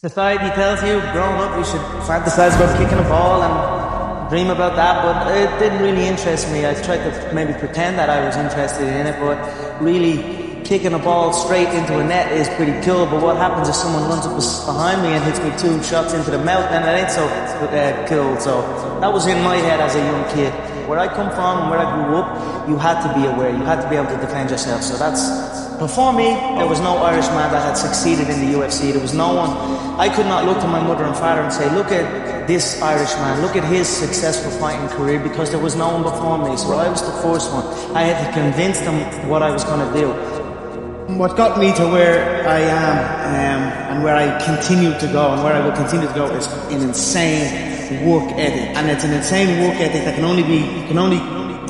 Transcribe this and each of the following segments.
Society tells you, growing up, you should fantasize about kicking a ball and dream about that, but it didn't really interest me. I tried to maybe pretend that I was interested in it, but really kicking a ball straight into a net is pretty cool. But what happens if someone runs up behind me and hits me 2 shots into the mouth? Then it ain't so cool. So that was in my head as a young kid. Where I come from and where I grew up, you had to be aware. You had to be able to defend yourself. So before me, there was no Irishman that had succeeded in the UFC. There was no one. I could not look to my mother and father and say, look at this Irishman, look at his successful fighting career, because there was no one before me. So I was the first one. I had to convince them what I was going to do. What got me to where I am and where I continue to go and where I will continue to go is an insane work ethic. And it's an insane work ethic that you can only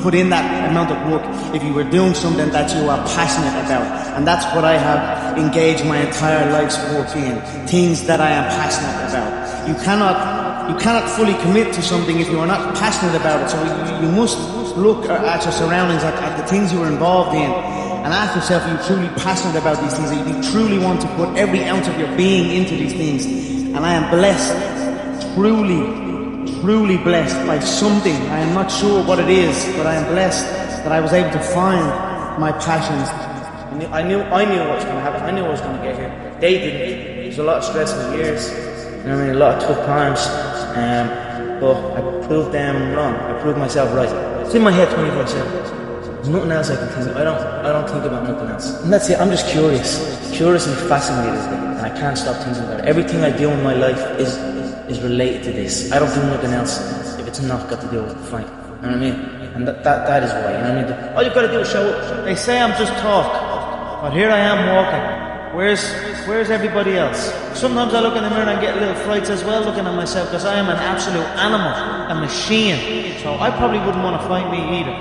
put in that amount of work if you were doing something that you are passionate about. And that's what I have engaged my entire life's work in. Things that I am passionate about. You cannot fully commit to something if you are not passionate about it. So you must look at your surroundings, at the things you are involved in, and ask yourself, are you truly passionate about these things? Are you truly want to put every ounce of your being into these things? And I am blessed, truly blessed by something. I am not sure what it is, but I am blessed that I was able to find my passions. I knew what was going to happen. I knew I was going to get here. They didn't. There was a lot of stress in the years. You know what I mean? A lot of tough times. But I proved them wrong. I proved myself right. It's in my head 24/7. There's nothing else I can think of. I don't think about nothing else. And that's it. I'm just curious and fascinated with it, and I can't stop thinking about it. Everything I do in my life is related to this. I don't do nothing else if it's not got to do with the fight. You know what I mean? And that is why. You know what I mean? All you've got to do is show up. They say I'm just talk, but here I am walking. Where's everybody else? Sometimes I look in the mirror and I get little frights as well, looking at myself, because I am an absolute animal, a machine. So I probably wouldn't want to fight me either.